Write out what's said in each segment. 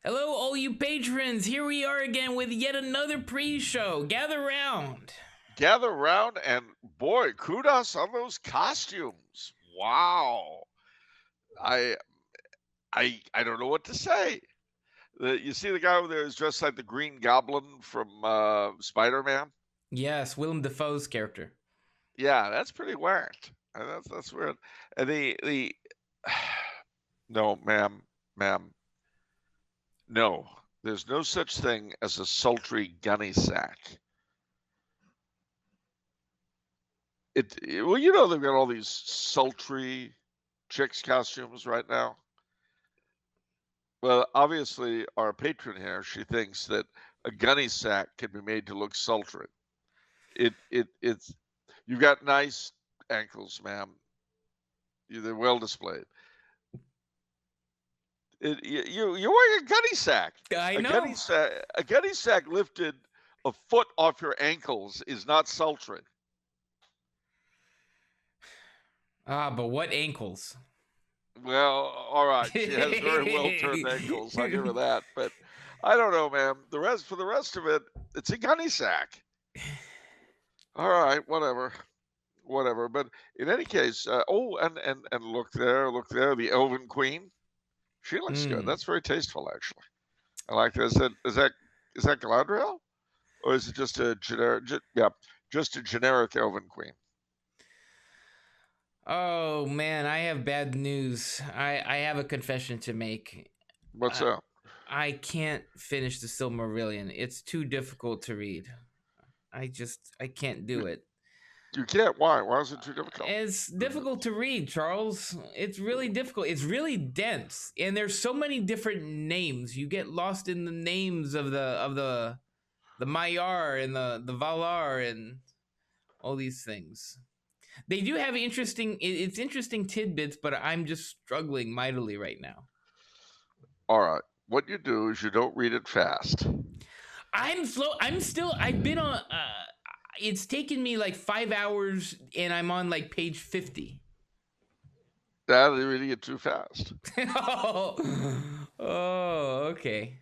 Hello, all you patrons. Here we are again with yet another pre-show. Gather round. Gather around and boy, kudos on those costumes. Wow. I I don't know what to say. You see the guy over there is dressed like the Green Goblin from Spider-Man? Yes, Willem Dafoe's character. Yeah, that's pretty weird. That's weird. And the no, ma'am, no. There's no such thing as a sultry gunny sack. Well, you know they've got all these sultry chicks costumes right now. Well, obviously, our patron here, she thinks that a gunny sack can be made to look sultry. It's you've got nice ankles, ma'am. They're well displayed. You're wearing a gunny sack. I know. A gunny sack lifted a foot off your ankles is not sultry. Ah, but what ankles? Well, all right. She has very well turned ankles. I'll give her that. But I don't know, ma'am. For the rest of it, it's a gunny sack. All right, whatever. But in any case, and look there, the Elven Queen. She looks good. That's very tasteful, actually. I like that. Is that Galadriel, or is it just a generic? Yeah, just a generic Elven Queen. Oh man, I have bad news. I have a confession to make. What's I, up? I can't finish the Silmarillion. It's too difficult to read. I can't do it. You can't. Why? Why is it too difficult? It's difficult to read, Charles. It's really difficult. It's really dense, and there's so many different names. You get lost in the names of the Maiar and the Valar and all these things. They do have it's interesting tidbits, but I'm just struggling mightily right now. All right. What you do is you don't read it fast. I'm slow. I've been on. It's taken me like 5 hours, and I'm on like page 50. You're reading it too fast. Oh, okay.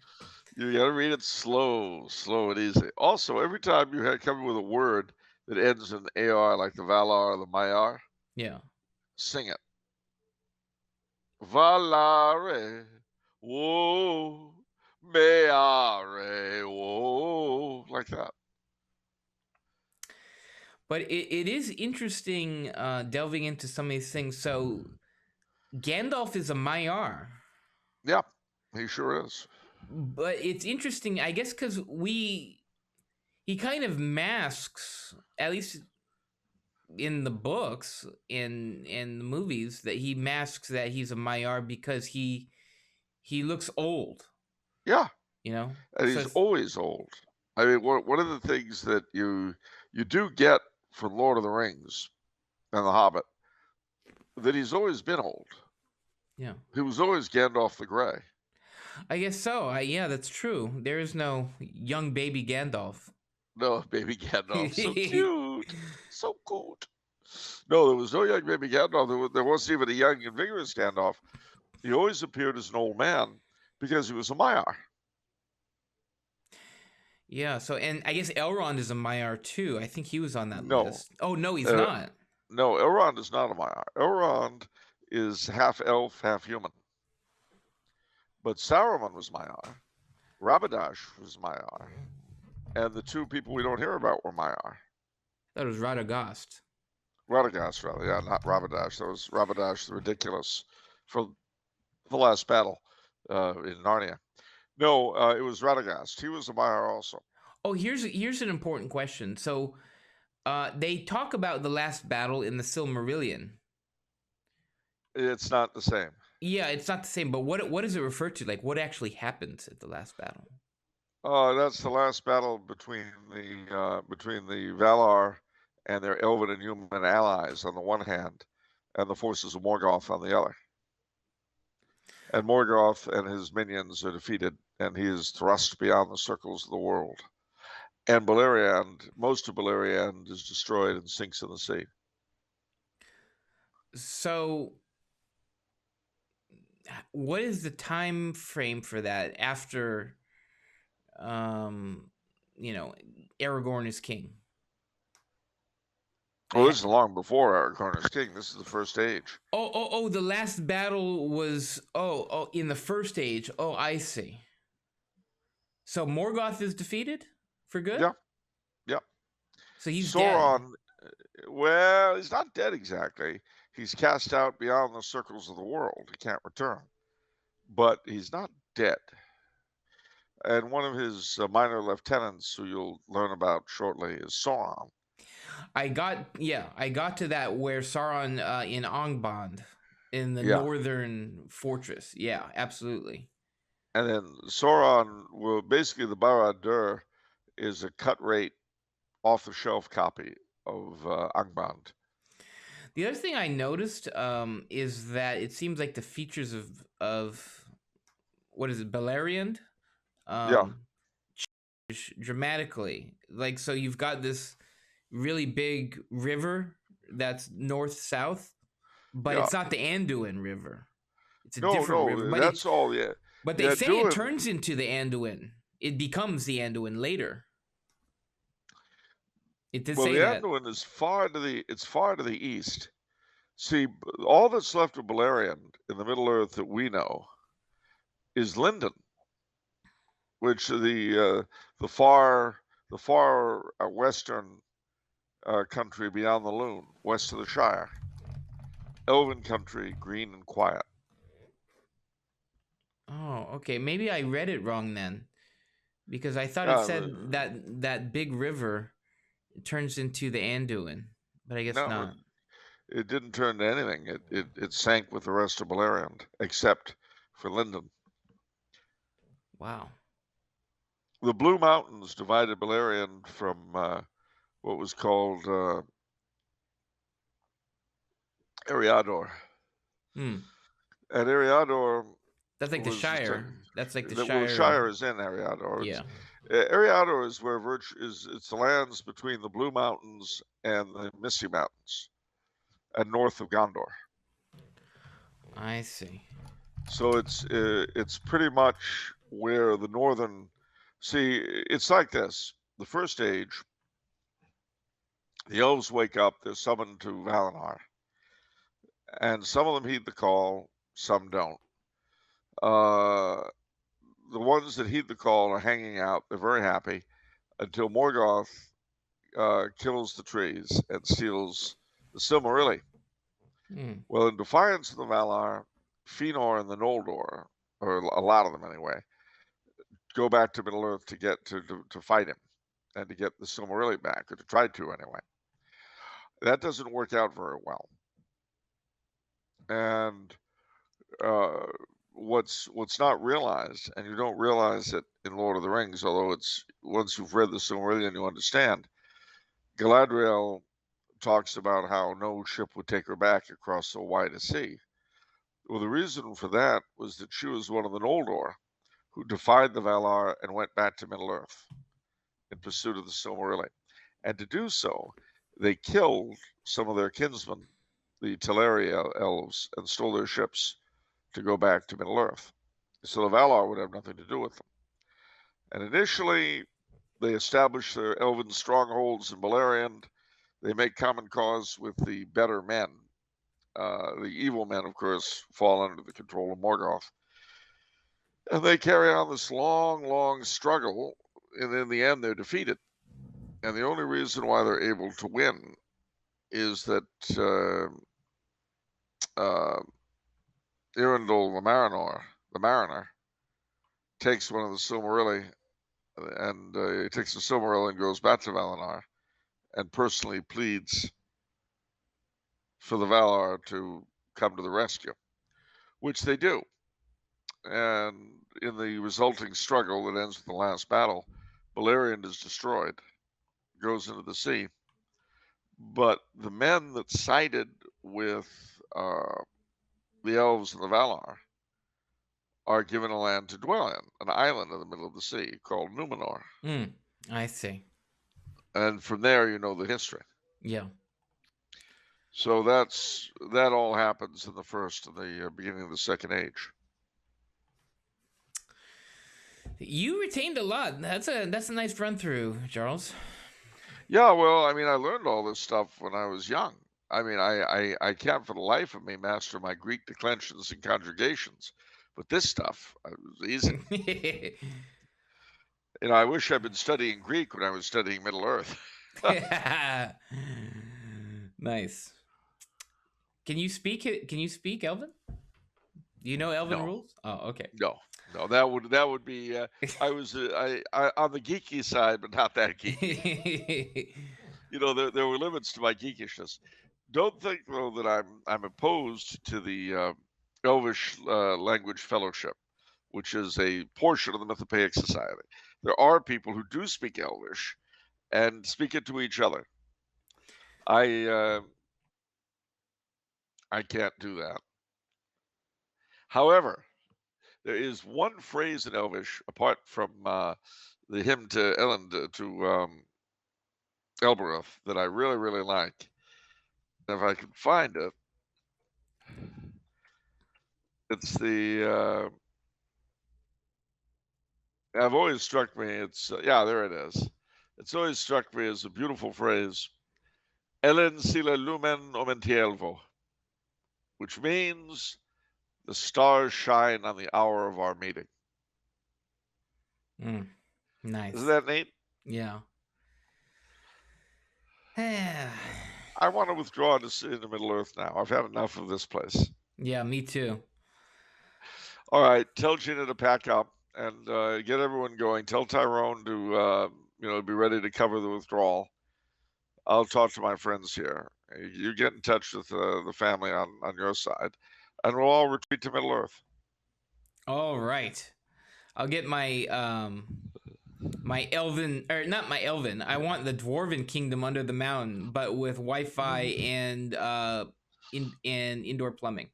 You got to read it slow and easy. Also, every time you come with a word that ends in AR, like the Valar or the Maiar, Yeah. sing it. Valare, whoa, meare, whoa, like that. But it is interesting delving into some of these things. So Gandalf is a Maiar. Yeah, he sure is. But it's interesting, I guess, because he kind of masks, at least in the books, in the movies, that he masks that he's a Maiar because he looks old. Yeah, You know, and so he's always old. I mean, one of the things that you do get from Lord of the Rings and The Hobbit, that he's always been old. yeah, He was always Gandalf the Grey. I guess so. Yeah, that's true. There is no young baby Gandalf. No, baby Gandalf, so cute, so cute. No, there was no young baby Gandalf. There wasn't even a young and vigorous Gandalf. He always appeared as an old man because he was a Maiar. Yeah, so and I guess Elrond is a Maiar too. I think he was on that No, list. Oh no, he's uh, not. no, Elrond is not a Maiar. Elrond is half elf, half human. But Saruman was Maiar. Rabadash was Maiar. And the two people we don't hear about were Maiar. That was Radagast. Radagast, rather. Yeah, not Rabadash. That was Rabadash the Ridiculous from the last battle in Narnia. No, it was Radagast. He was a Maiar also. Oh, here's an important question. So, they talk about the last battle in the Silmarillion. It's not the same. Yeah, it's not the same. But what does it refer to? Like, what actually happens at the last battle? That's the last battle between the Valar and their elven and human allies on the one hand, and the forces of Morgoth on the other. And Morgoth and his minions are defeated, and he is thrust beyond the circles of the world. And Beleriand, most of Beleriand is destroyed and sinks in the sea. So, what is the time frame for that after, you know, Aragorn is king? Well, this is long before Aragorn is king. This is the First Age. Oh! The last battle was in the First Age. Oh, I see. So Morgoth is defeated for good. Yeah, yeah. So he's dead. Sauron, well, he's not dead exactly. He's cast out beyond the circles of the world. He can't return, but he's not dead. And one of his minor lieutenants, who you'll learn about shortly, is Sauron. I got to that where Sauron in Angband in the Yeah. northern fortress. Yeah, absolutely. And then Sauron will basically, the Barad-dûr is a cut rate, off the shelf copy of Angband. The other thing I noticed is that it seems like the features of what is it, Beleriand, Yeah. change dramatically. Like, so you've got this really big river that's north south, but Yeah. it's not the Anduin River. It's a No, different river. But that's all. Yeah. But they say it turns into the Anduin. It becomes the Anduin later. It did say that. Well, the Anduin is far to the east. See, all that's left of Beleriand in the Middle Earth that we know is Lindon, which the far western country beyond the Loon, west of the Shire. Elven country, green and quiet. Oh, okay. Maybe I read it wrong then, because I thought it said that big river turns into the Anduin, but I guess not. It didn't turn to anything. It sank with the rest of Beleriand, except for Lindon. Wow. The Blue Mountains divided Beleriand from what was called Eriador. And Eriador, that's like the Shire. That's like the Shire. Well, the Shire is in Eriador. Yeah. Eriador is where it's the lands between the Blue Mountains and the Misty Mountains, and north of Gondor. I see. So it's pretty much where the northern. See, it's like this. The First Age, the elves wake up. They're summoned to Valinor, and some of them heed the call. Some don't. The ones that heed the call are hanging out. They're very happy until Morgoth kills the trees and steals the Silmarillion. Well, in defiance of the Valar, Fëanor and the Noldor, or a lot of them anyway, go back to Middle Earth to get to fight him and to get the Silmarillion back, or to try to anyway. That doesn't work out very well. And what's not realized, and you don't realize it in Lord of the Rings, although it's once you've read the Silmarillion you understand, Galadriel talks about how no ship would take her back across so wide a sea. Well, the reason for that was that she was one of the Noldor who defied the Valar and went back to Middle-earth in pursuit of the Silmarillion. And to do so, they killed some of their kinsmen, the Teleri elves, and stole their ships to go back to Middle-earth. So the Valar would have nothing to do with them. And initially, they established their elven strongholds in Beleriand. They make common cause with the better men. The evil men, of course, fall under the control of Morgoth. And they carry on this long, long struggle, and in the end, they're defeated. And the only reason why they're able to win is that Irindel the Mariner, takes one of the Silmarilli, and he takes the Silmarilli and goes back to Valinor, and personally pleads for the Valar to come to the rescue, which they do. And in the resulting struggle that ends with the last battle, Beleriand is destroyed, goes into the sea. But the men that sided with the elves and the Valar are given a land to dwell in, an island in the middle of the sea called Numenor. I see. And from there, you know the history. Yeah. So that all happens in the first and the beginning of the Second Age. You retained a lot. That's a nice run through, Charles. Yeah, well, I mean, I learned all this stuff when I was young. I mean, I can't for the life of me master my Greek declensions and conjugations, but this stuff was easy. You know, I wish I'd been studying Greek when I was studying Middle Earth. Nice. Can you speak it? Can you speak Elven? Do you know Elven No, rules? Oh, okay. no, no. That would be. I was I on the geeky side, but not that geeky. You know, there were limits to my geekishness. Don't think though that I'm opposed to the Elvish Language Fellowship, which is a portion of the Mythopoeic Society. There are people who do speak Elvish and speak it to each other. I can't do that. However, there is one phrase in Elvish, apart from the hymn to Elbereth, that I really, really like. If I can find it, it's the. I've always struck me. It's yeah, there it is. It's always struck me as a beautiful phrase. Ellen sila lumen omentielvo, which means the stars shine on the hour of our meeting. Nice. Isn't that neat? Yeah. I want to withdraw into Middle Earth now. I've had enough of this place. Yeah, me too. All right, tell Gina to pack up and get everyone going. Tell Tyrone to be ready to cover the withdrawal. I'll talk to my friends here. You get in touch with the family on your side, and we'll all retreat to Middle Earth. All right. I'll get my my elven, or not my elven. I want the dwarven kingdom under the mountain, but with Wi-Fi and indoor plumbing.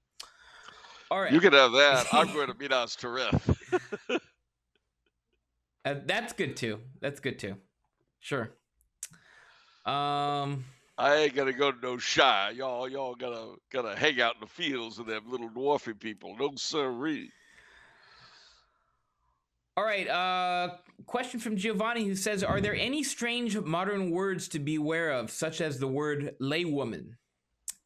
All right. You can have that. I'm going to Minas Tirith. That's good too. That's good too. Sure. I ain't gonna go to no shy. Y'all gotta hang out in the fields with them little dwarfy people. No sirree. All right. Question from Giovanni, who says, "Are there any strange modern words to be aware of, such as the word laywoman,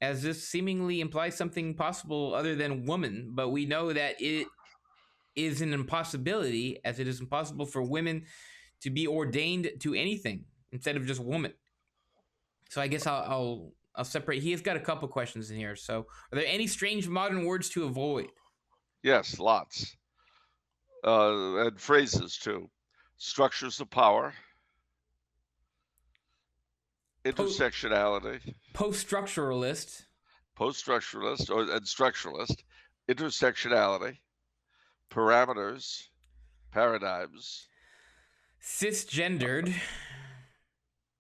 as this seemingly implies something possible other than woman? But we know that it is an impossibility, as it is impossible for women to be ordained to anything instead of just woman." So I guess I'll separate. He has got a couple questions in here. So, are there any strange modern words to avoid? Yes, lots. And phrases too. Structures of power. Intersectionality. Post-structuralist. Post-structuralist and structuralist. Intersectionality. Parameters. Paradigms. Cisgendered.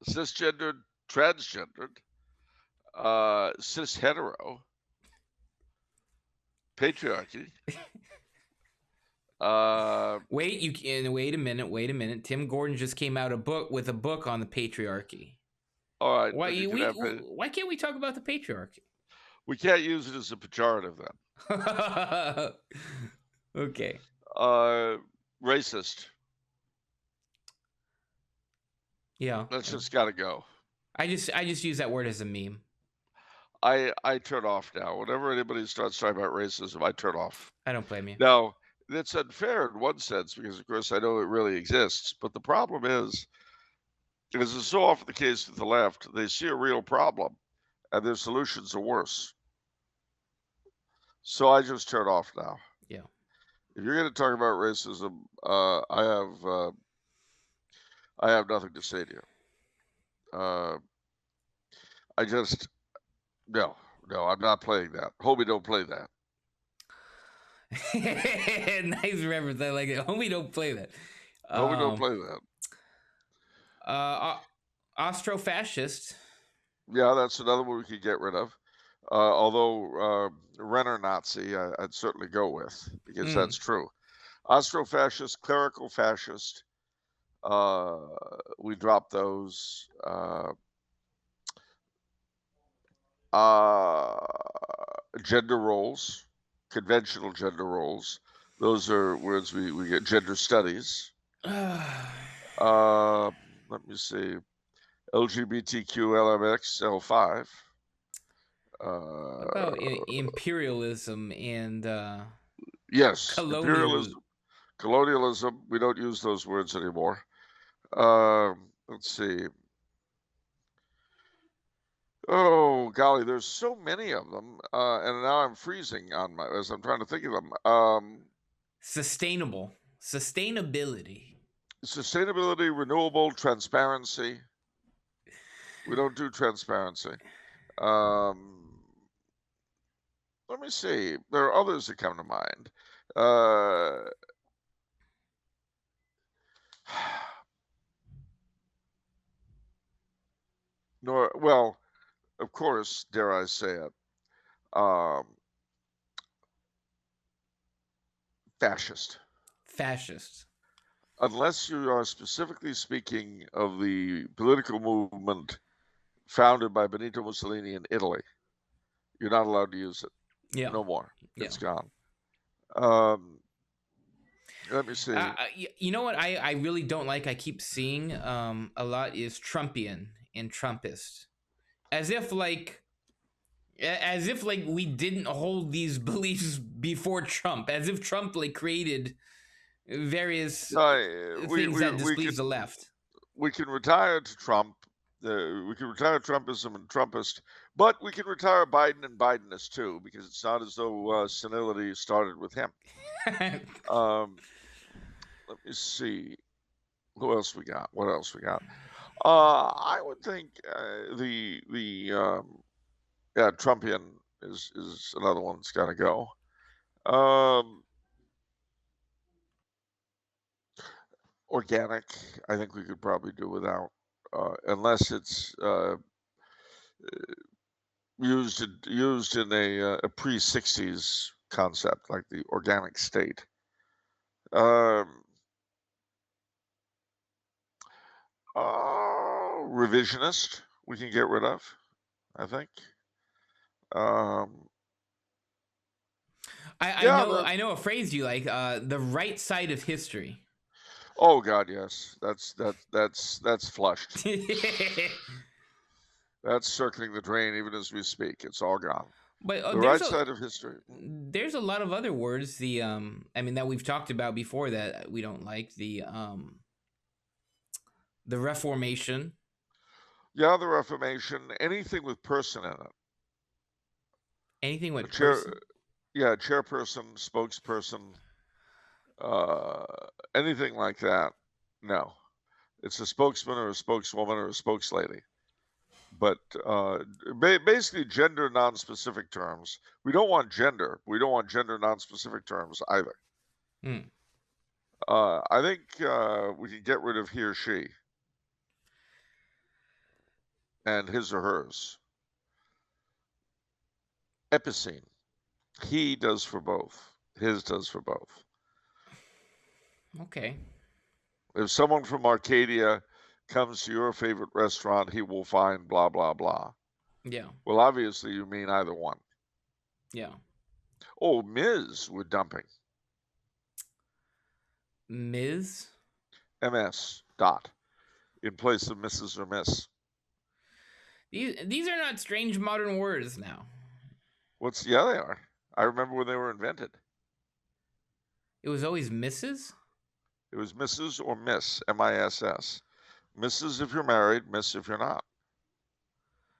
Cisgendered. Transgendered. Cis-hetero. Patriarchy. Wait a minute. Tim Gordon just came out with a book on the patriarchy. All right. Why can't we talk about the patriarchy? We can't use it as a pejorative then. Okay. Racist. Yeah. That's just got to go. I just use that word as a meme. I turn off now. Whenever anybody starts talking about racism, I turn off. I don't blame you. Now, that's unfair in one sense because, of course, I know it really exists. But the problem is, as is so often the case with the left, they see a real problem and their solutions are worse. So I just turn off now. Yeah. If you're going to talk about racism, I have nothing to say to you. No, I'm not playing that. Homie, don't play that. Nice reference. I like it. Homie, don't play that. Homie, don't play that. Austrofascist. Yeah, that's another one we could get rid of. Although Renner Nazi, I'd certainly go with because that's true. Austrofascist, clerical fascist. We dropped those. Gender roles, conventional gender roles, Those are words we get. Gender studies. Let me see. LGBTQ, LMX, L5. About imperialism and yes, colonialism. colonialism. We don't use those words anymore. Let's see. Oh golly, there's so many of them, and now I'm freezing on my as I'm trying to think of them. Sustainability. Sustainability, renewable, transparency. We don't do transparency. Let me see. There are others that come to mind. Well, of course, dare I say it, fascist. Fascist. Unless you are specifically speaking of the political movement founded by Benito Mussolini in Italy, you're not allowed to use it. Yeah. No more. Yeah. It's gone. Let me see. You know what I really don't like? I keep seeing a lot is Trumpian and Trumpist, as if like we didn't hold these beliefs before Trump, as if Trump like created various things that displease the left. We can retire to Trump. We can retire Trumpism and Trumpist, but we can retire Biden and Bidenist too, because it's not as though senility started with him. Let me see. Who else we got? What else we got? I would think Trumpian is another one that's got to go. Organic, I think we could probably do without, unless it's used in a pre-60s concept like the organic state. Revisionist, we can get rid of, I think. I know a phrase you like, the right side of history. Oh God, yes, that's flushed. That's circling the drain even as we speak. It's all gone. But the right side of history. There's a lot of other words. I mean, that we've talked about before that we don't like. The Reformation. Yeah, the Reformation. Anything with person in it. Anything with person. Yeah, chairperson, spokesperson, anything like that. No, it's a spokesman or a spokeswoman or a spokeslady. But basically, gender non-specific terms. We don't want gender. We don't want gender non-specific terms either. I think we can get rid of he or she and his or hers. Epicene. He does for both. His does for both. Okay. If someone from Arcadia comes to your favorite restaurant, he will find blah, blah, blah. Yeah. Well, obviously, you mean either one. Yeah. Oh, Ms. with dumping. Ms. MS. Dot. In place of Mrs. or Miss. These are not strange modern words now. Yeah, they are. I remember when they were invented. It was always Mrs.? It was Mrs. or Miss, M-I-S-S. Mrs. if you're married, Miss if you're not.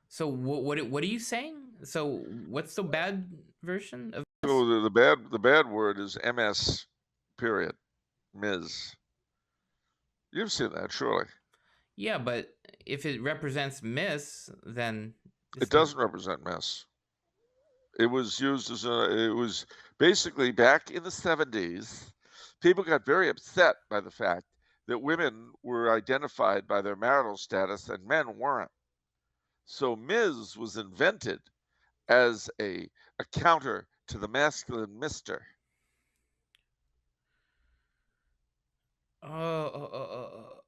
So what are you saying? So what's the bad version of this? So the bad word is MS, period. Ms. You've seen that, surely. Yeah, but if it represents Miss, then it doesn't represent Miss. It was used as it was basically back in the 70s. People got very upset by the fact that women were identified by their marital status and men weren't. So Ms. was invented as a counter to the masculine Mr. Oh,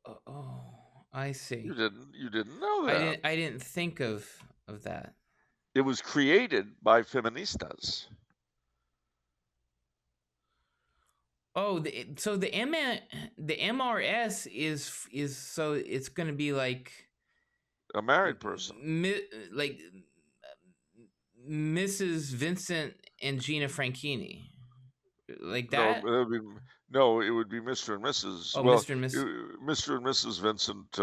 I see. You didn't know that. I didn't think of that. It was created by feministas. Oh, so the MRS is so it's going to be like A married person. like Mrs. Vincent and Gina Franchini, like No, that. it would be Mr. and Mrs. Oh, Well, Mr. and Miss. Mr. and Mrs. Vincent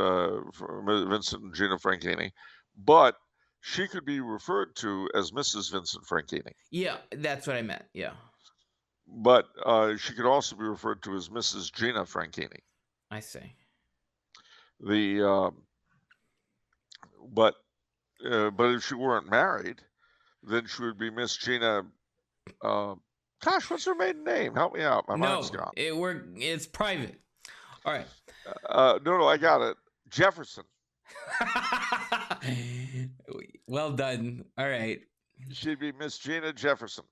and Gina Franchini, but she could be referred to as Mrs. Vincent Franchini. Yeah, that's what I meant. Yeah, But she could also be referred to as Mrs. Gina Franchini. I see. The but if she weren't married, then she would be Miss Gina. Gosh, what's her maiden name? Help me out. My mind's gone. It's private. All right. No, I got it. Jefferson. Well done. All right. She'd be Miss Gina Jefferson.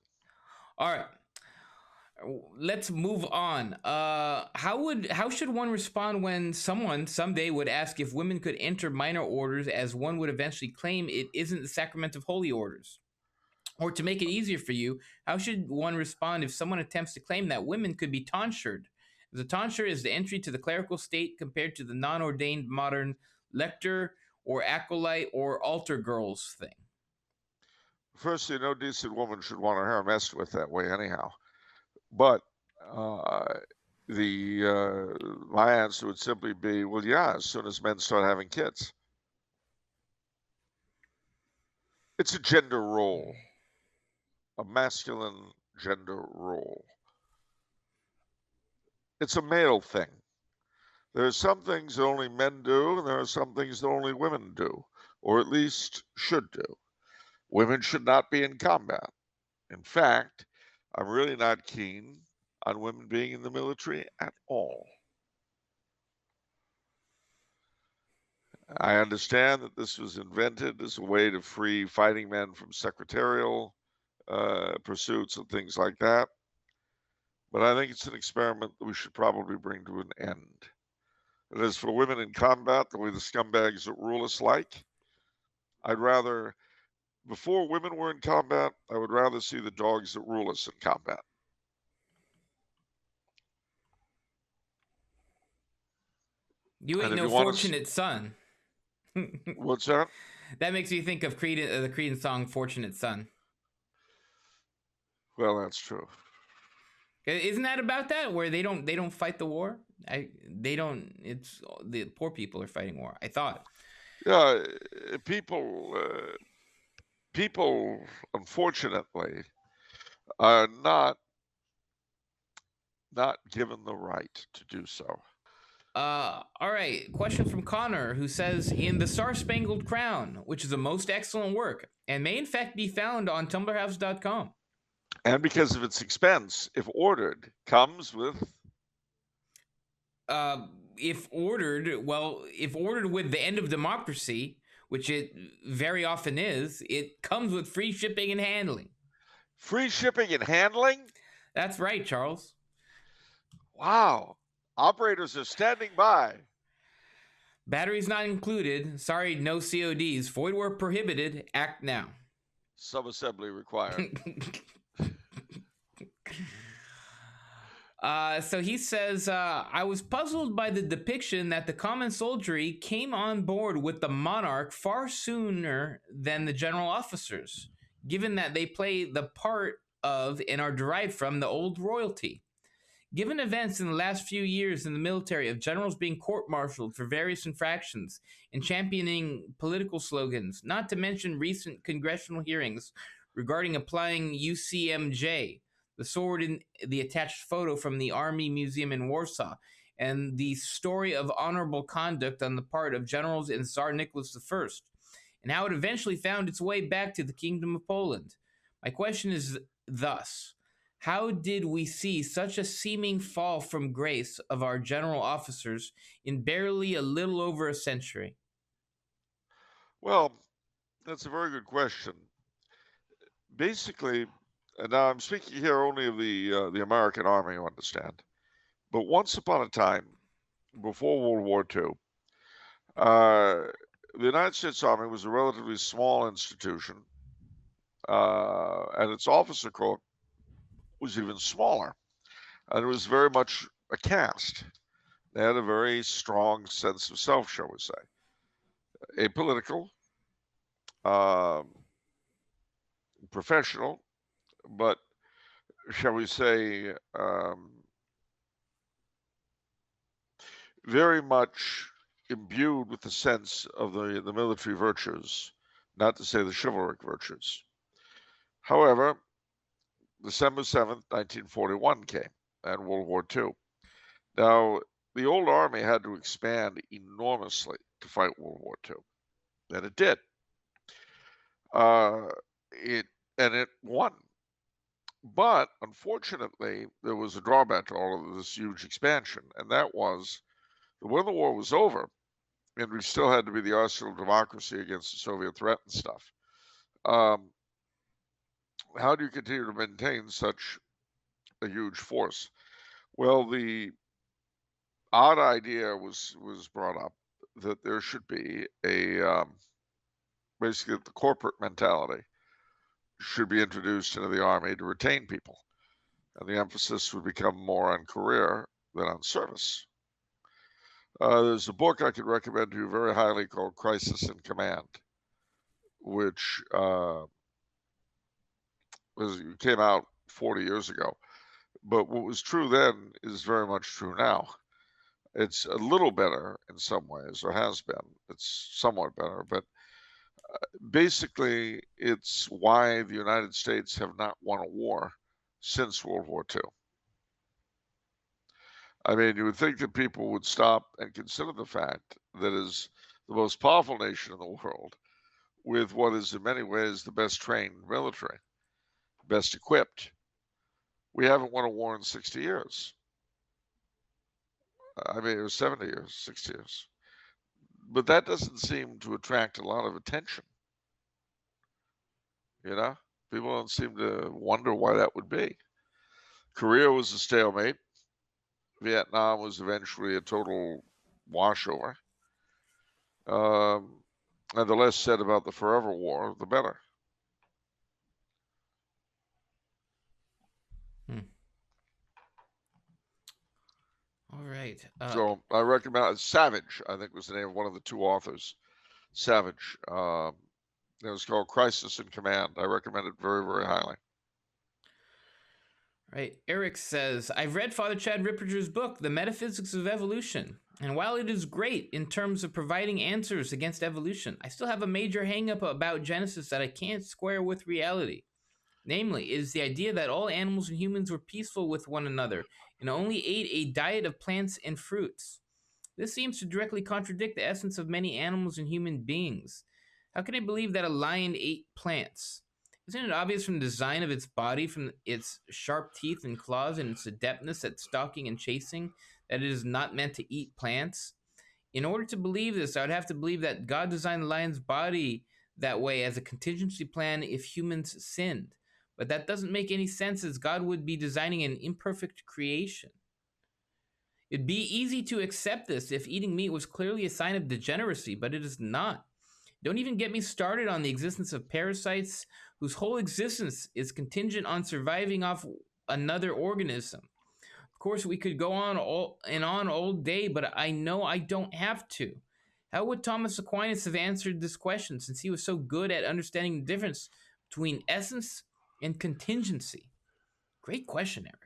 All right. Let's move on. How should one respond when someone someday would ask if women could enter minor orders, as one would eventually claim it isn't the sacrament of holy orders? Or to make it easier for you, how should one respond if someone attempts to claim that women could be tonsured? The tonsure is the entry to the clerical state compared to the non-ordained modern lector or acolyte or altar girls thing. Firstly, no decent woman should want her hair messed with that way anyhow. But my answer would simply be, well, yeah, as soon as men start having kids. It's a gender role, a masculine gender role. It's a male thing. There are some things that only men do, and there are some things that only women do, or at least should do. Women should not be in combat. In fact, I'm really not keen on women being in the military at all. I understand that this was invented as a way to free fighting men from secretarial pursuits and things like that. But I think it's an experiment that we should probably bring to an end. And as for women in combat, the way the scumbags that rule us like, I'd rather, before women were in combat, I would rather see the dogs that rule us in combat. You ain't no fortunate son. What's that? That makes me think of the Creedence song "Fortunate Son." Well, that's true. Isn't that about that, where they don't fight the war? It's the poor people are fighting war, I thought. Yeah, people unfortunately are not given the right to do so. All right. Question from Connor, who says, in The Star-Spangled Crown, which is a most excellent work, and may in fact be found on tumblrhouse.com. And because of its expense, if ordered, comes with... If ordered with the end of democracy, which it very often is, it comes with free shipping and handling. Free shipping and handling? That's right, Charles. Wow. Operators are standing by. Batteries not included. Sorry, no CODs. Void where prohibited. Act now. Subassembly required. So he says, I was puzzled by the depiction that the common soldiery came on board with the monarch far sooner than the general officers, given that they play the part of and are derived from the old royalty. Given events in the last few years in the military of generals being court-martialed for various infractions and championing political slogans, not to mention recent congressional hearings regarding applying UCMJ, the sword in the attached photo from the Army Museum in Warsaw, and the story of honorable conduct on the part of generals in Tsar Nicholas I, and how it eventually found its way back to the Kingdom of Poland. My question is thus: how did we see such a seeming fall from grace of our general officers in barely a little over a century? Well, that's a very good question. Basically, now I'm speaking here only of the American Army, you understand. But once upon a time, before World War II, the United States Army was a relatively small institution, and its officer corps was even smaller. And it was very much a caste. They had a very strong sense of self, shall we say. Apolitical, professional, but shall we say, very much imbued with the sense of the military virtues, not to say the chivalric virtues. However, December 7th, 1941 came, and World War II. Now, the old army had to expand enormously to fight World War II, and it did. It won. But unfortunately, there was a drawback to all of this huge expansion, and that was that when the war was over, and we still had to be the arsenal of democracy against the Soviet threat and stuff, how do you continue to maintain such a huge force? Well, the odd idea was brought up that there should be a basically the corporate mentality should be introduced into the army to retain people, and the emphasis would become more on career than on service. There's a book I could recommend to you very highly called Crisis in Command, which came out 40 years ago. But what was true then is very much true now. It's a little better in some ways, or has been. It's somewhat better, but basically, it's why the United States have not won a war since World War II. I mean, you would think that people would stop and consider the fact that as the most powerful nation in the world, with what is in many ways the best trained military, best equipped, we haven't won a war in 60 years. I mean, it was 70 years, 60 years. But that doesn't seem to attract a lot of attention. You know, people don't seem to wonder why that would be. Korea was a stalemate. Vietnam was eventually a total washover. And the less said about the Forever War, the better. All right. So I recommend Savage, I think was the name of one of the two authors. Savage. It was called Crisis in Command. I recommend it very, very highly. Right. Eric says, I've read Father Chad Ripperger's book, The Metaphysics of Evolution, and while it is great in terms of providing answers against evolution, I still have a major hang-up about Genesis that I can't square with reality. Namely, it is the idea that all animals and humans were peaceful with one another and only ate a diet of plants and fruits. This seems to directly contradict the essence of many animals and human beings. How can I believe that a lion ate plants? Isn't it obvious from the design of its body, from its sharp teeth and claws, and its adeptness at stalking and chasing, that it is not meant to eat plants? In order to believe this, I would have to believe that God designed the lion's body that way as a contingency plan if humans sinned. But that doesn't make any sense, as God would be designing an imperfect creation. It'd be easy to accept this if eating meat was clearly a sign of degeneracy, but it is not. Don't even get me started on the existence of parasites whose whole existence is contingent on surviving off another organism. Of course, we could go on all day, but I know I don't have to. How would Thomas Aquinas have answered this question, since he was so good at understanding the difference between essence and contingency? Great question, Eric.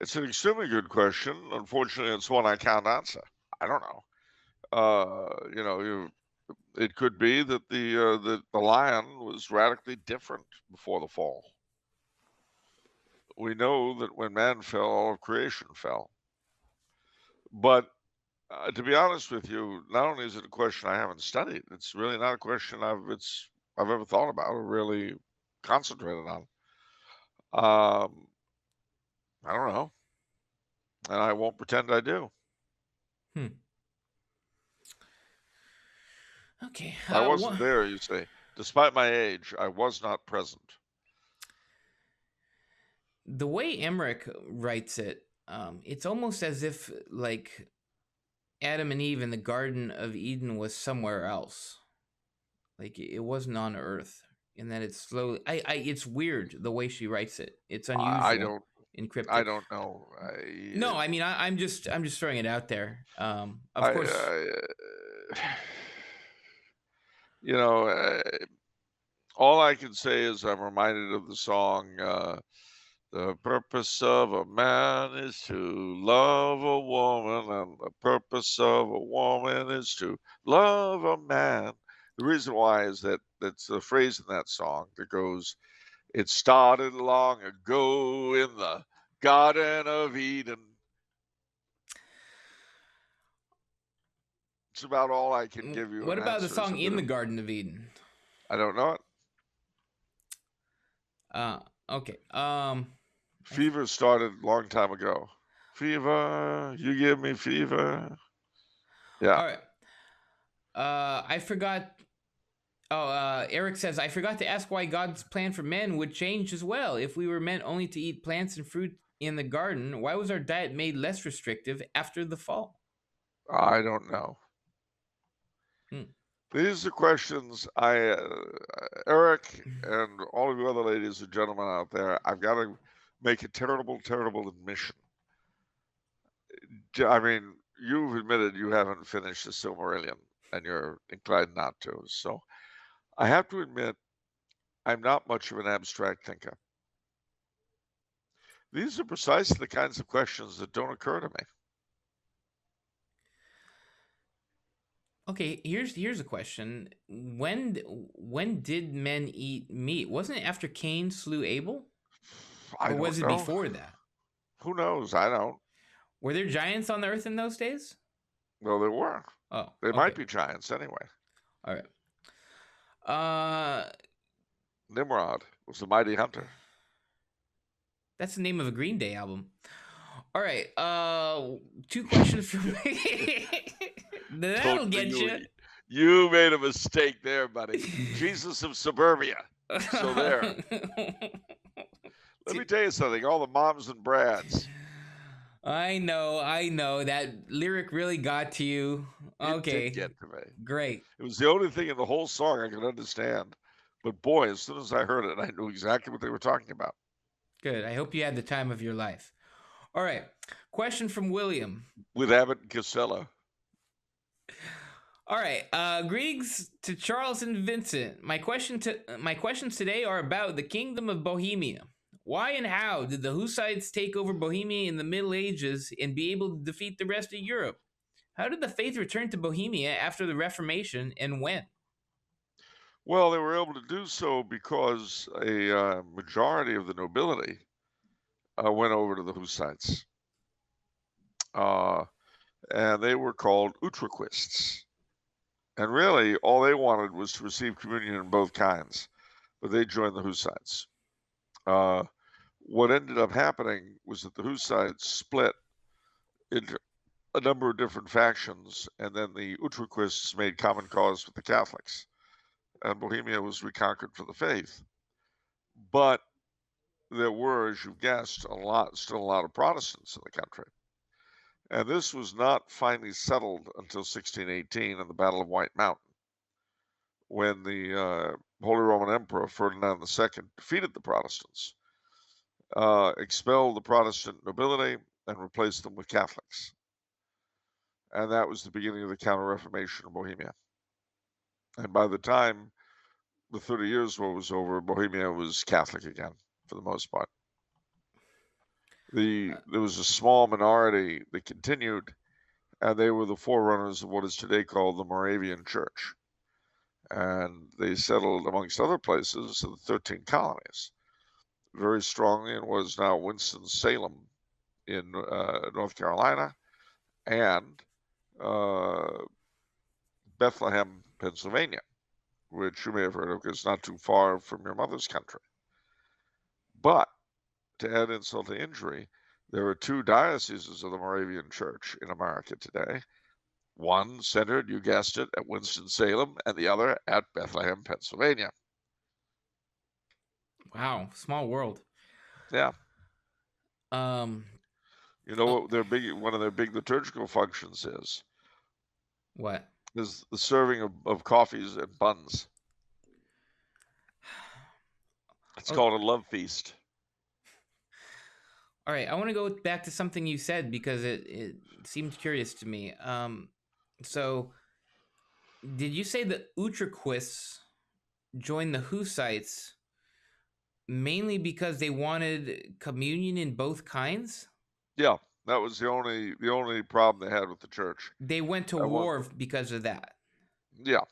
It's an extremely good question. Unfortunately, it's one I can't answer. I don't know. It could be that the lion was radically different before the fall. We know that when man fell, all of creation fell. But to be honest with you, not only is it a question I haven't studied, it's really not a question I've ever thought about or really concentrated on. I don't know, and I won't pretend I do. Okay. I wasn't there, you say. Despite my age, I was not present. The way Emmerich writes it, it's almost as if like Adam and Eve in the Garden of Eden was somewhere else. Like it wasn't on Earth. And that it's slowly it's weird the way she writes it. It's unusual. encrypted. I don't know. No, I mean I'm just throwing it out there. Of course. You know, all I can say is I'm reminded of the song, the purpose of a man is to love a woman, and the purpose of a woman is to love a man. The reason why is that that's a phrase in that song that goes, "It started long ago in the Garden of Eden." It's about all I can give you What in about the answer. song "In the Garden of Eden"? I don't know it. Okay. Fever started a long time ago. Fever, you give me fever. Yeah. All right. I forgot. Oh, Eric says, I forgot to ask why God's plan for men would change as well. If we were meant only to eat plants and fruit in the garden, why was our diet made less restrictive after the fall? I don't know. These are questions Eric, and all of you other ladies and gentlemen out there, I've got to make a terrible, terrible admission. I mean, you've admitted you haven't finished the Silmarillion, and you're inclined not to. So I have to admit, I'm not much of an abstract thinker. These are precisely the kinds of questions that don't occur to me. Okay, here's a question. When did men eat meat? Wasn't it after Cain slew Abel? Or was it before that? Who knows? I don't. Were there giants on the earth in those days? Well, there were. Oh, they might be giants anyway. All right. Nimrod was the mighty hunter. That's the name of a Green Day album. All right. 2 questions from me. That'll get you. You made a mistake there, buddy. Jesus of Suburbia. So there. Let me tell you something. All the moms and brads. I know. That lyric really got to you. Okay. It did get to me. Great. It was the only thing in the whole song I could understand. But boy, as soon as I heard it, I knew exactly what they were talking about. Good. I hope you had the time of your life. All right. Question from William. With Abbott and Costello. All right. Greetings to Charles and Vincent. My questions today are about the Kingdom of Bohemia. Why and how did the Hussites take over Bohemia in the Middle Ages and be able to defeat the rest of Europe? How did the faith return to Bohemia after the Reformation, and when? Well, they were able to do so because a majority of the nobility went over to the Hussites. And they were called Utraquists. And really, all they wanted was to receive communion in both kinds. But they joined the Hussites. What ended up happening was that the Hussites split into a number of different factions, and then the Utraquists made common cause with the Catholics, and Bohemia was reconquered for the faith. But there were, as you've guessed, still a lot of Protestants in the country. And this was not finally settled until 1618 in the Battle of White Mountain, when the Holy Roman Emperor Ferdinand II defeated the Protestants, expelled the Protestant nobility, and replaced them with Catholics. And that was the beginning of the Counter-Reformation in Bohemia. And by the time the 30 Years' War was over, Bohemia was Catholic again, for the most part. There was a small minority that continued, and they were the forerunners of what is today called the Moravian Church. And they settled, amongst other places, in the 13 colonies, very strongly in what is now Winston-Salem in North Carolina, and Bethlehem, Pennsylvania, which you may have heard of because it's not too far from your mother's country. But to add insult to injury, there are 2 dioceses of the Moravian Church in America today. One centered, you guessed it, at Winston-Salem, and the other at Bethlehem, Pennsylvania. Wow, small world. Yeah. You know what one of their big liturgical functions is? What? Is the serving of coffees and buns. It's called a love feast. All right, I want to go back to something you said because it seemed curious to me. So did you say the Utraquists joined the Hussites mainly because they wanted communion in both kinds? Yeah, that was the only problem they had with the church. They went to That one, war because of that. yeah,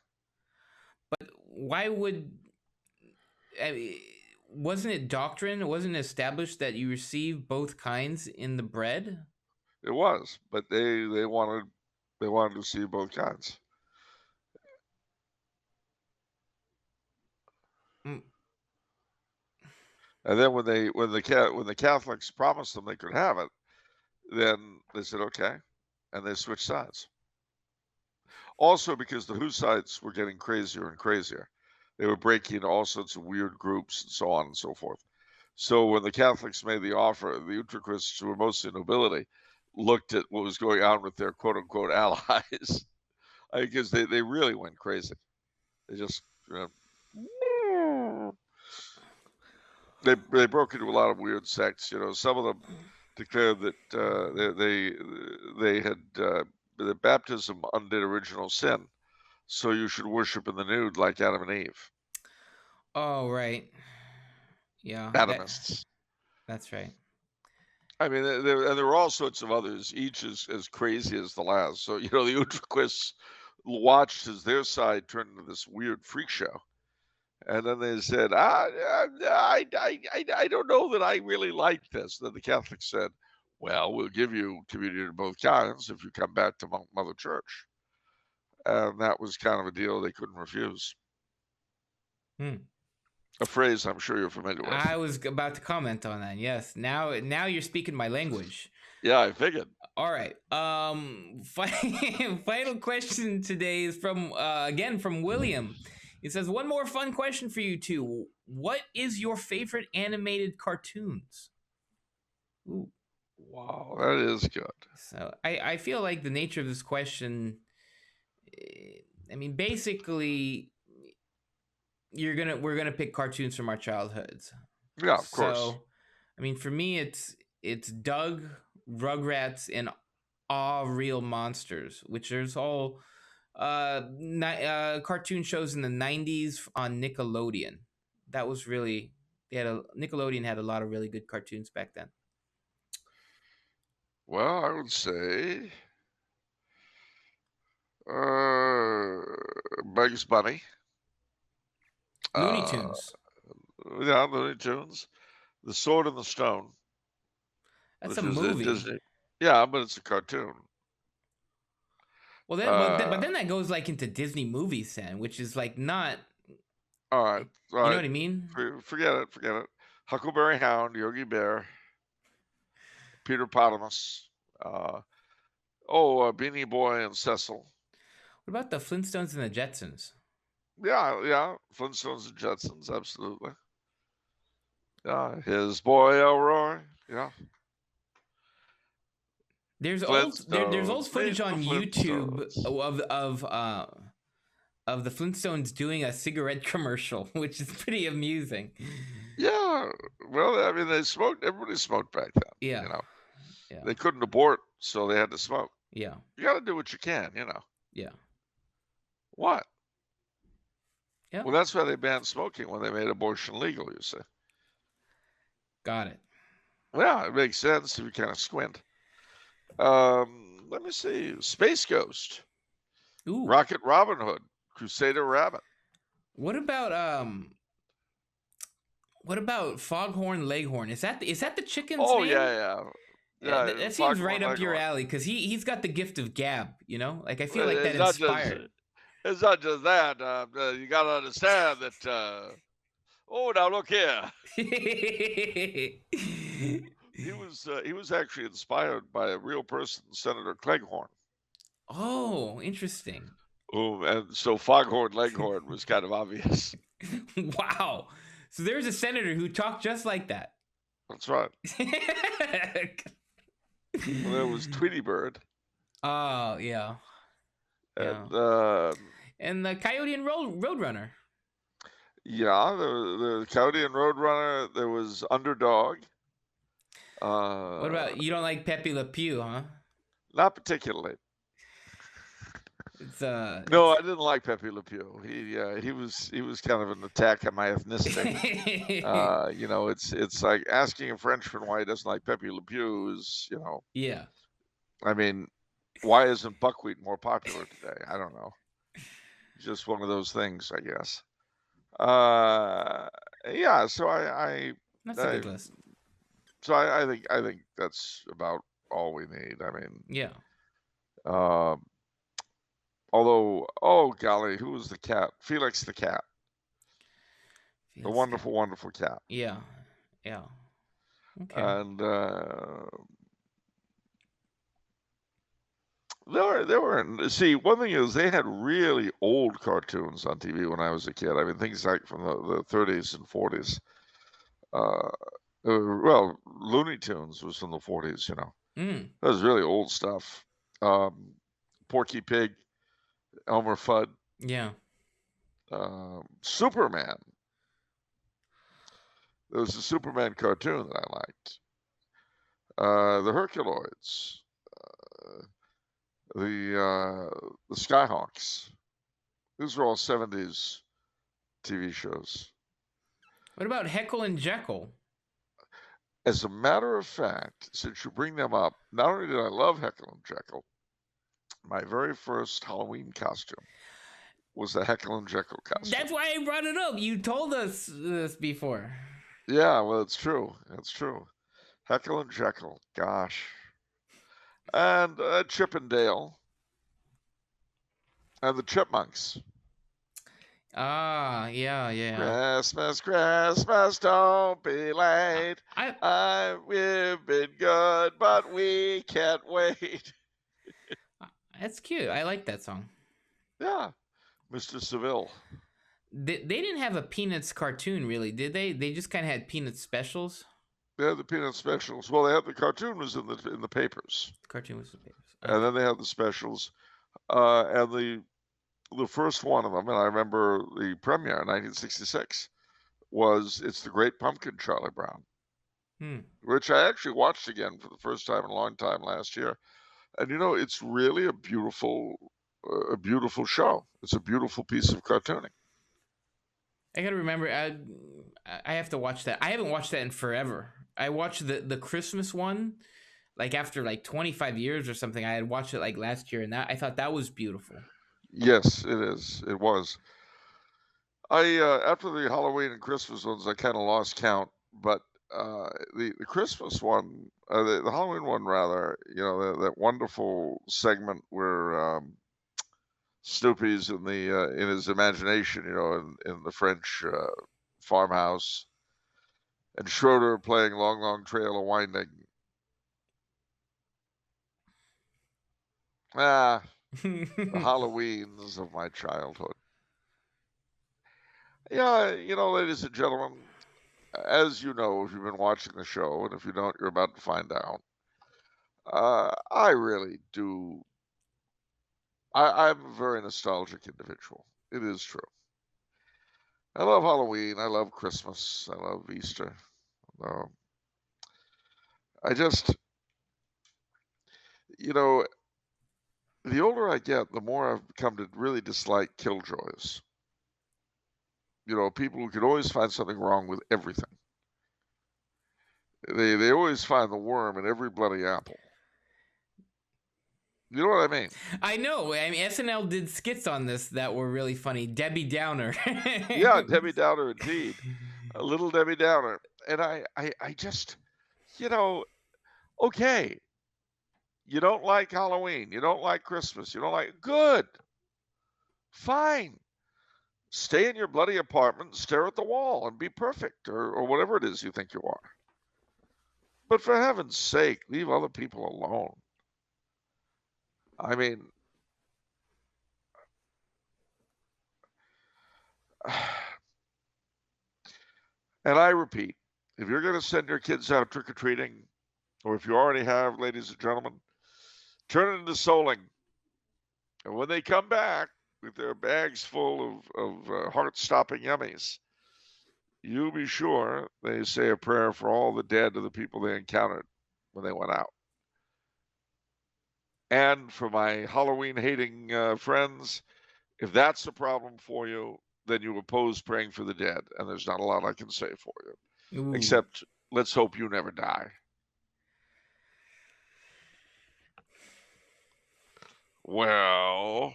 But why would I mean, wasn't it doctrine? Wasn't it established that you receive both kinds in the bread? it was, but they wanted to see both kinds. Mm. And then when the Catholics promised them they could have it, then they said okay, and they switched sides. Also because the Hussites were getting crazier and crazier. They were breaking all sorts of weird groups and so on and so forth. So when the Catholics made the offer, the Utraquists, who were mostly nobility, looked at what was going on with their quote unquote allies, because they really went crazy. They just they broke into a lot of weird sects. Some of them declared that they had that baptism undid original sin, so you should worship in the nude like Adam and Eve. Oh, right. Yeah, Atomists. that's right. I mean, there were all sorts of others, each as crazy as the last. So, the Utraquists watched as their side turned into this weird freak show. And then they said, I don't know that I really like this. Then the Catholics said, well, we'll give you communion in both kinds if you come back to Mother Church. And that was kind of a deal they couldn't refuse. A phrase I'm sure you're familiar with. I was about to comment on that. Yes. Now you're speaking my language. Yeah, I figured. All right. Final question today is from again from William. It says, one more fun question for you two. What is your favorite animated cartoons? Ooh. Wow, that is good. So I feel like the nature of this question, I mean, basically, we're gonna pick cartoons from our childhoods. Yeah, of course. So, I mean, for me, it's Doug, Rugrats, and All Real Monsters, which there's all cartoon shows in the 90s on Nickelodeon. That was really Nickelodeon had a lot of really good cartoons back then. Well, I would say Bugs Bunny. Looney Tunes. Yeah, Looney Tunes. The Sword and the Stone. That's a movie. Disney. Yeah, but it's a cartoon. Well, but then that goes like into Disney movies then, which is like not. All right. You know what I mean? Forget it. Huckleberry Hound, Yogi Bear, Peter Potamus. Beanie Boy and Cecil. What about the Flintstones and the Jetsons? Yeah. Flintstones and Jetsons, absolutely. Yeah, his boy Elroy. Yeah. There's old footage on YouTube of the Flintstones doing a cigarette commercial, which is pretty amusing. Yeah, well, I mean, everybody smoked back then. Yeah. They couldn't abort, so they had to smoke. Yeah. You got to do what you can, Yeah. What? Yeah. Well, that's why they banned smoking when they made abortion legal, you see. Got it. Yeah, it makes sense if you kind of squint. Let me see. Space Ghost. Ooh. Rocket Robin Hood. Crusader Rabbit. What about Foghorn Leghorn? Is that the chicken's name? Yeah. That seems right up your alley because he's got the gift of gab. Like I feel like that inspired. It's not just that. You got to understand that. Now look here. He was actually inspired by a real person, Senator Cleghorn. Oh, interesting. And so Foghorn Leghorn was kind of obvious. Wow. So there's a senator who talked just like that. That's right. Well, there was Tweety Bird. Oh, yeah. And the Coyote and Roadrunner. Yeah, the Coyote and Roadrunner. There was Underdog. What about you? Don't like Pepe Le Pew, huh? Not particularly. It's No, I didn't like Pepe Le Pew. He was kind of an attack on my ethnicity. You know, it's like asking a Frenchman why he doesn't like Pepe Le Pew is, you know, yeah. I mean, why isn't buckwheat more popular today? I don't know. Just one of those things, I guess. Yeah. That's a good list. So I think that's about all we need. I mean, Yeah. although, oh golly, who was the cat? Felix the cat. The Feels wonderful, wonderful cat. Yeah. Yeah. Okay. And there were see, one thing is they had really old cartoons on TV when I was a kid. I mean, things like from the 30s and 40s. Well, Looney Tunes was from the 40s, you know. That was really old stuff. Porky Pig, Elmer Fudd. Yeah. Superman. There was a Superman cartoon that I liked. The Herculoids. The Skyhawks. These were all 70s TV shows. What about Heckle and Jekyll? As a matter of fact, since you bring them up, not only did I love Heckle and Jekyll, my very first Halloween costume was the Heckle and Jekyll costume. That's why I brought it up. You told us this before. Yeah, well, it's true. It's true. Heckle and Jekyll, gosh. And Chip and Dale. And the Chipmunks. Ah, yeah. Christmas, Christmas, don't be late. We've been good, but we can't wait. That's cute. I like that song. Yeah, Mr. Seville. They didn't have a Peanuts cartoon, really, did they? They just kind of had Peanuts specials. They had the Peanuts specials. Well, they had the cartoon was in the papers. The cartoon was in the papers. Okay. And then they had the specials. And the first one of them, and I remember the premiere in 1966, was It's the Great Pumpkin, Charlie Brown, which I actually watched again for the first time in a long time last year. And, you know, it's really a beautiful show. It's a beautiful piece of cartooning. I gotta remember, I have to watch that. I haven't watched that in forever. I watched the Christmas one, like after like 25 years or something. I had watched it like last year, and I thought that was beautiful. Yes, it is. It was. After the Halloween and Christmas ones, I kind of lost count, but the Christmas one, the Halloween one rather, you know, that wonderful segment where Snoopy's in his imagination, you know, in the French farmhouse, and Schroeder playing Long, Long Trail of Winding. The Halloweens of my childhood. Yeah, you know, ladies and gentlemen, as you know, if you've been watching the show, and if you don't, you're about to find out. I really do. I'm a very nostalgic individual. It is true. I love Halloween. I love Christmas. I love Easter. I just, you know, the older I get, the more I've come to really dislike killjoys. You know, people who could always find something wrong with everything. They always find the worm in every bloody apple. You know what I mean? I know. I mean, SNL did skits on this that were really funny. Debbie Downer. Yeah, Debbie Downer, indeed. A little Debbie Downer. And I just, you know, okay. You don't like Halloween. You don't like Christmas. You don't like, good. Fine. Stay in your bloody apartment, stare at the wall, and be perfect, or whatever it is you think you are. But for heaven's sake, leave other people alone. I mean, and I repeat, if you're going to send your kids out trick-or-treating, or if you already have, ladies and gentlemen, turn it into souling. And when they come back with their bags full of heart-stopping yummies, you be sure they say a prayer for all the dead of the people they encountered when they went out. And for my Halloween-hating friends, if that's a problem for you, then you oppose praying for the dead, and there's not a lot I can say for you. Ooh. Except, let's hope you never die. Well...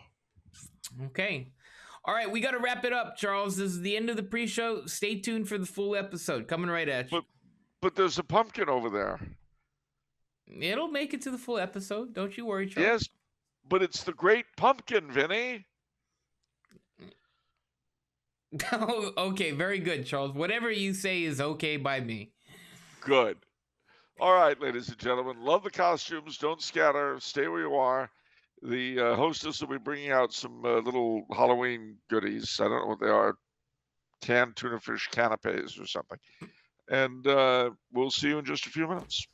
Okay. All right, we got to wrap it up, Charles. This is the end of the pre-show. Stay tuned for the full episode. Coming right at you. But there's a pumpkin over there. It'll make it to the full episode. Don't you worry, Charles. Yes, but it's the great pumpkin, Vinny. Oh, okay, very good, Charles. Whatever you say is okay by me. Good. All right, ladies and gentlemen. Love the costumes. Don't scatter. Stay where you are. The hostess will be bringing out some little Halloween goodies. I don't know what they are. Canned tuna fish canapes or something. And we'll see you in just a few minutes.